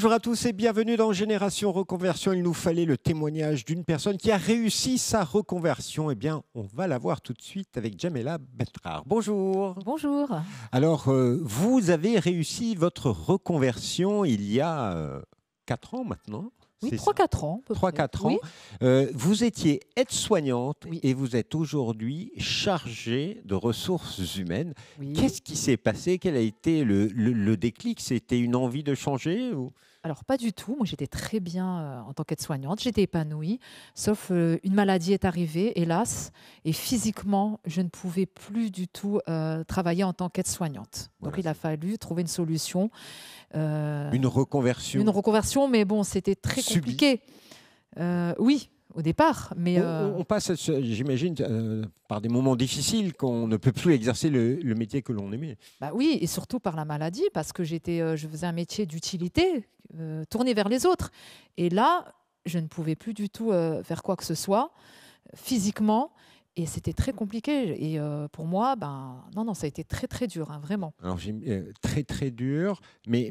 Bonjour à tous et bienvenue dans Génération Reconversion. Il nous fallait le témoignage d'une personne qui a réussi sa reconversion. Eh bien, on va la voir tout de suite avec Jamela Bettrar. Bonjour. Bonjour. Alors, vous avez réussi votre reconversion il y a 4 ans maintenant. Oui, C'est 3-4 ans. 3-4 Oui. ans. Vous étiez aide-soignante Oui. et vous êtes aujourd'hui chargée de ressources humaines. Oui. Qu'est-ce qui s'est passé? Quel a été le déclic? C'était une envie de changer ou... Alors, pas du tout. Moi, j'étais très bien en tant qu'aide-soignante. J'étais épanouie. Sauf une maladie est arrivée, hélas. Et physiquement, je ne pouvais plus du tout travailler en tant qu'aide-soignante. Voilà, Donc, il a fallu trouver une solution. Une reconversion. Une reconversion, mais bon, c'était très Subie. compliqué. Oui, au départ. Mais On passe, j'imagine, par des moments difficiles qu'on ne peut plus exercer le métier que l'on aimait. bah oui, et surtout par la maladie, parce que je faisais un métier d'utilité, tourné vers les autres. Et là, je ne pouvais plus du tout faire quoi que ce soit physiquement, et c'était très compliqué. Et pour moi, non, ça a été très très dur, hein, vraiment. Alors, très très dur, mais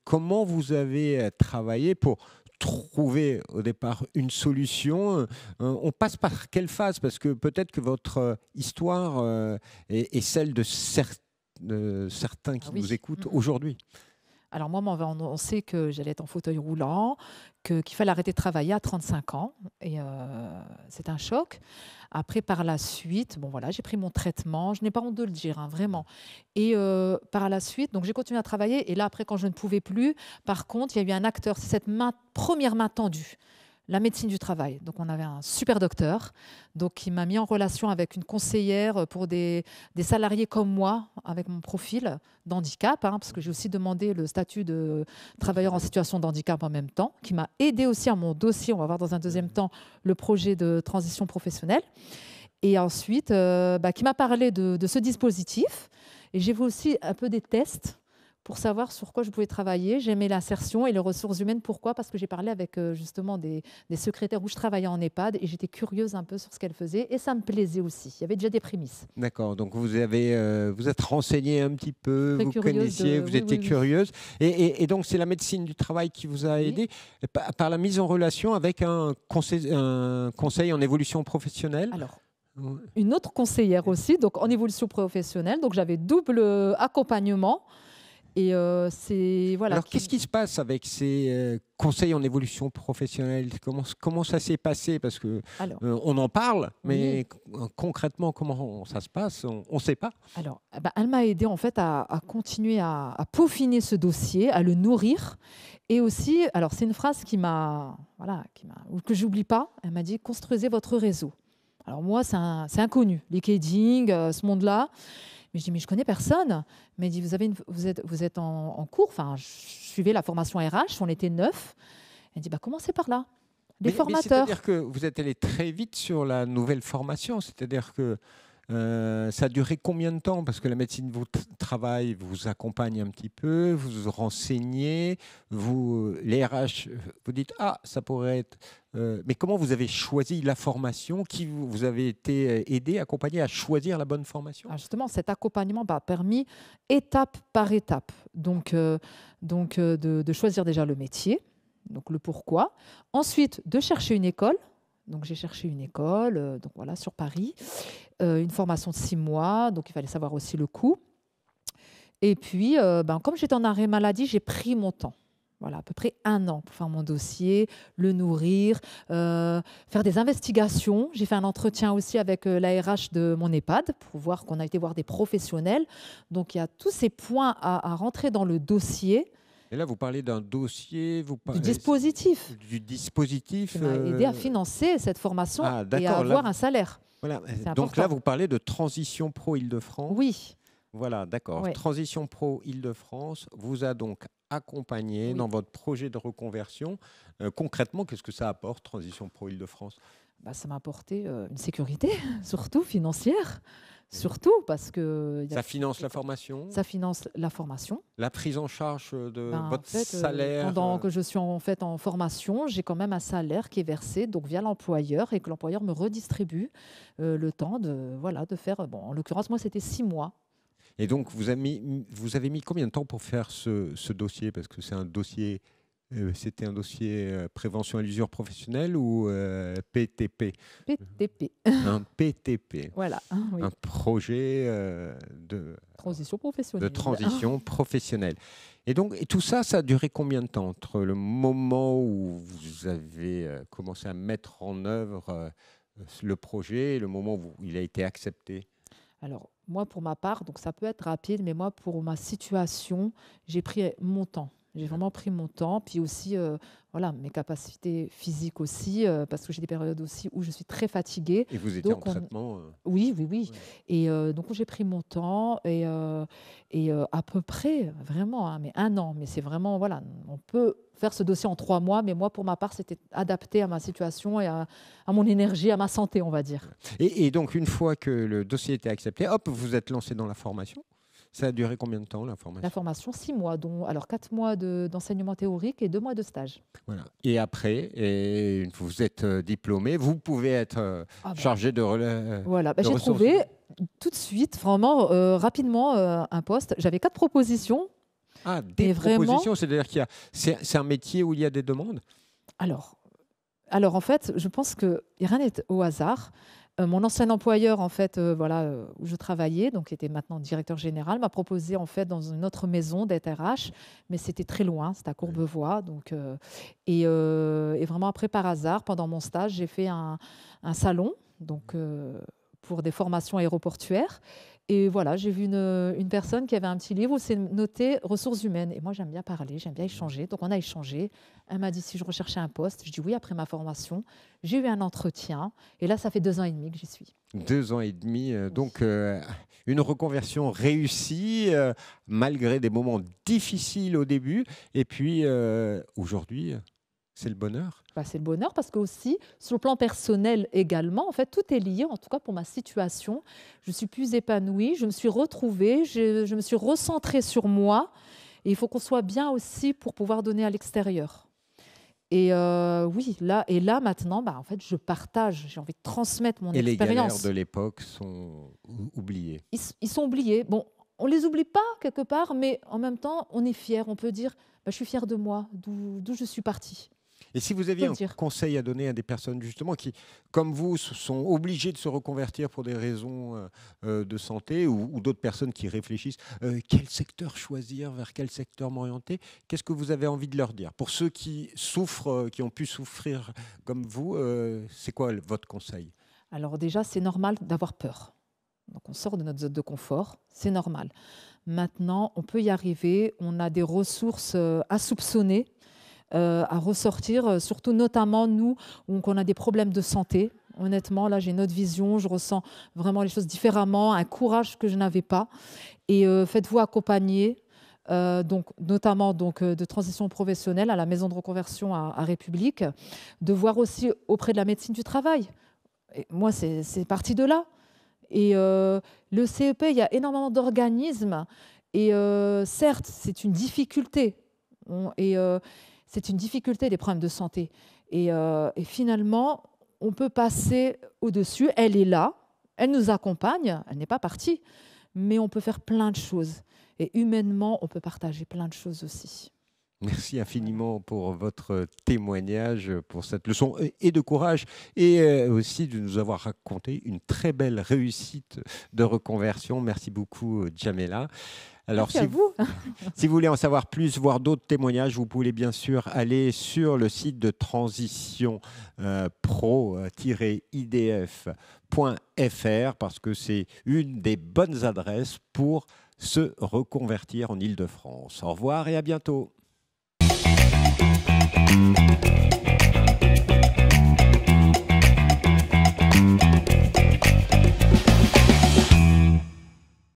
comment vous avez travaillé pour trouver au départ une solution? On passe par quelle phase? Parce que peut-être que votre histoire est celle de certains qui Ah oui. nous écoutent aujourd'hui. Alors moi, on sait que j'allais être en fauteuil roulant, qu'il fallait arrêter de travailler à 35 ans. Et c'est un choc. Après, par la suite, bon voilà, j'ai pris mon traitement. Je n'ai pas honte de le dire, hein, vraiment. Et par la suite, donc j'ai continué à travailler. Et là, après, quand je ne pouvais plus, par contre, il y a eu un acteur. C'est cette première main tendue. La médecine du travail. Donc, on avait un super docteur qui m'a mis en relation avec une conseillère pour des salariés comme moi, avec mon profil d'handicap, hein, parce que j'ai aussi demandé le statut de travailleur en situation de handicap en même temps, qui m'a aidé aussi à mon dossier. On va voir dans un deuxième temps le projet de transition professionnelle. Et ensuite, qui m'a parlé de ce dispositif. Et j'ai vu aussi un peu des tests pour savoir sur quoi je pouvais travailler. J'aimais l'insertion et les ressources humaines. Pourquoi? Parce que j'ai parlé avec justement des secrétaires où je travaillais en EHPAD et j'étais curieuse un peu sur ce qu'elles faisaient et ça me plaisait aussi. Il y avait déjà des prémices. D'accord, donc vous êtes renseignée un petit peu, Très vous curieuse connaissiez, vous étiez oui. curieuse. Et donc c'est la médecine du travail qui vous a Oui. aidé par la mise en relation avec un conseil en évolution professionnelle. Alors, Ouais. une autre conseillère aussi, donc en évolution professionnelle. Donc j'avais double accompagnement. Et c'est voilà. Alors, qu'est-ce qui se passe avec ces conseils en évolution professionnelle? Comment ça s'est passé? Parce que Alors, on en parle, mais oui. concrètement, comment ça se passe? On ne sait pas. Alors, elle m'a aidé en fait à continuer à peaufiner ce dossier, à le nourrir. Et aussi, alors c'est une phrase ou que j'oublie pas. Elle m'a dit construisez votre réseau. Alors moi, c'est inconnu, LinkedIn, ce monde-là. Mais je dis mais je connais personne. Mais elle dit vous êtes en cours. Enfin, je suivais la formation RH. On était 9. Elle dit commencez par là. Les Mais formateurs. c'est-à-dire que vous êtes allé très vite sur la nouvelle formation. C'est-à-dire que ça a duré combien de temps? Parce que la médecine du travail vous accompagne un petit peu, vous vous renseignez, les RH, vous dites ah ça pourrait être. Mais comment vous avez choisi la formation? Qui vous avez été aidé, accompagné à choisir la bonne formation? Alors justement, cet accompagnement m'a permis étape par étape, de choisir déjà le métier, donc le pourquoi. Ensuite, de chercher une école. Donc j'ai cherché une école, sur Paris, une formation de 6 mois, donc il fallait savoir aussi le coût. Et puis, comme j'étais en arrêt maladie, j'ai pris mon temps. Voilà, à peu près 1 an pour faire mon dossier, le nourrir, faire des investigations. J'ai fait un entretien aussi avec la RH de mon EHPAD pour voir qu'on a été voir des professionnels. Donc, il y a tous ces points à rentrer dans le dossier. Et là, vous parlez d'un dossier, Du dispositif. Du dispositif. Qui m'a aidé à financer cette formation et à avoir un salaire. Voilà. C'est Donc important. là, vous parlez de Transition Pro Île-de-France. Oui. Voilà, d'accord. Ouais. Transition Pro Île-de-France vous a donc accompagné dans votre projet de reconversion. Concrètement, qu'est-ce que ça apporte, Transition Pro Île-de-France? Ça m'a apporté une sécurité, surtout financière. Surtout parce que... Ça finance la formation? Ça finance la formation. La prise en charge de votre salaire? Pendant que je suis en formation, j'ai quand même un salaire qui est versé donc via l'employeur et que l'employeur me redistribue le temps de faire... en l'occurrence, moi, c'était 6 mois. Et donc, vous avez mis combien de temps pour faire ce dossier? Parce que c'est un dossier C'était un dossier prévention à l'usure professionnelle ou PTP? PTP. Un PTP, Voilà, oui. un projet Transition de professionnelle. transition professionnelle. Et donc, et tout ça, ça a duré combien de temps entre le moment où vous avez commencé à mettre en œuvre le projet et le moment où il a été accepté? Alors, moi, pour ma part, donc ça peut être rapide, mais moi, pour ma situation, j'ai pris mon temps. J'ai vraiment pris mon temps, puis aussi, voilà, mes capacités physiques aussi, parce que j'ai des périodes aussi où je suis très fatiguée. Et vous étiez en Donc, traitement oui, oui, oui. ouais. Et donc, j'ai pris mon temps et à peu près, vraiment, hein, mais 1 an. Mais c'est vraiment, voilà, on peut faire ce dossier en 3 mois, mais moi, pour ma part, c'était adapté à ma situation et à mon énergie, à ma santé, on va dire. Et donc, une fois que le dossier était accepté, hop, vous êtes lancé dans la formation. Ça a duré combien de temps, la La formation? formation, 6 mois, dont alors 4 mois d'enseignement théorique et 2 mois de stage. Voilà. Et après, et vous êtes diplômé, vous pouvez être Ah ben, chargé voilà, ben, de j'ai ressources trouvé humaines. tout de suite, vraiment rapidement, un poste. J'avais 4 propositions, Ah, des mais vraiment, propositions, c'est-à-dire c'est un métier où il y a des demandes? alors, alors en fait, je pense que rien n'est au hasard. Mon ancien employeur, en fait, voilà, où je travaillais, donc qui était maintenant directeur général, m'a proposé en fait dans une autre maison d'être RH, mais c'était très loin, c'était à Courbevoie, donc et vraiment après par hasard, pendant mon stage, j'ai fait un salon, donc pour des formations aéroportuaires. Et voilà, j'ai vu une personne qui avait un petit livre où c'est noté ressources humaines. Et moi, j'aime bien parler, j'aime bien échanger. Donc, on a échangé. Elle m'a dit si je recherchais un poste. Je dis oui après ma formation. J'ai eu un entretien. Et là, ça fait 2 ans et demi que j'y suis. 2 ans et demi, Oui. donc une reconversion réussie, malgré des moments difficiles au début. Et puis aujourd'hui, c'est le bonheur. Bah, c'est le bonheur parce que aussi, sur le plan personnel également, en fait, tout est lié. En tout cas, pour ma situation, je suis plus épanouie. Je me suis retrouvée. Je me suis recentrée sur moi. Et il faut qu'on soit bien aussi pour pouvoir donner à l'extérieur. Et oui, là maintenant, bah, en fait, je partage, j'ai envie de transmettre mon Et les galères de expérience. l'époque sont oubliées. Ils sont oubliés. Bon, on les oublie pas quelque part, mais en même temps, on est fier. On peut dire, bah, je suis fière de moi, d'où je suis partie. Et si vous On peut aviez le un dire. conseil à donner à des personnes justement qui, comme vous, sont obligées de se reconvertir pour des raisons de santé ou d'autres personnes qui réfléchissent, quel secteur choisir, vers quel secteur m'orienter, qu'est-ce que vous avez envie de leur dire? Pour ceux qui souffrent, qui ont pu souffrir comme vous, c'est quoi votre conseil? Alors déjà, c'est normal d'avoir peur. Donc on sort de notre zone de confort, c'est normal. Maintenant, on peut y arriver. On a des ressources insoupçonnées à ressortir, surtout notamment nous, où on a des problèmes de santé. Honnêtement, là, j'ai une autre vision, je ressens vraiment les choses différemment, un courage que je n'avais pas. Et faites-vous accompagner, donc, notamment donc, de transition professionnelle à la maison de reconversion à République, de voir aussi auprès de la médecine du travail. Et moi, c'est parti de là. Et le CEP, il y a énormément d'organismes. Et certes, c'est une difficulté. C'est une difficulté, les problèmes de santé. Et finalement, on peut passer au-dessus. Elle est là, elle nous accompagne, elle n'est pas partie, mais on peut faire plein de choses. Et humainement, on peut partager plein de choses aussi. Merci Voilà. infiniment pour votre témoignage, pour cette leçon et de courage et aussi de nous avoir raconté une très belle réussite de reconversion. Merci beaucoup, Djamila. Alors, Merci à vous. si vous voulez en savoir plus, voir d'autres témoignages, vous pouvez bien sûr aller sur le site de Transition pro-idf.fr parce que c'est une des bonnes adresses pour se reconvertir en Île-de-France. Au revoir et à bientôt.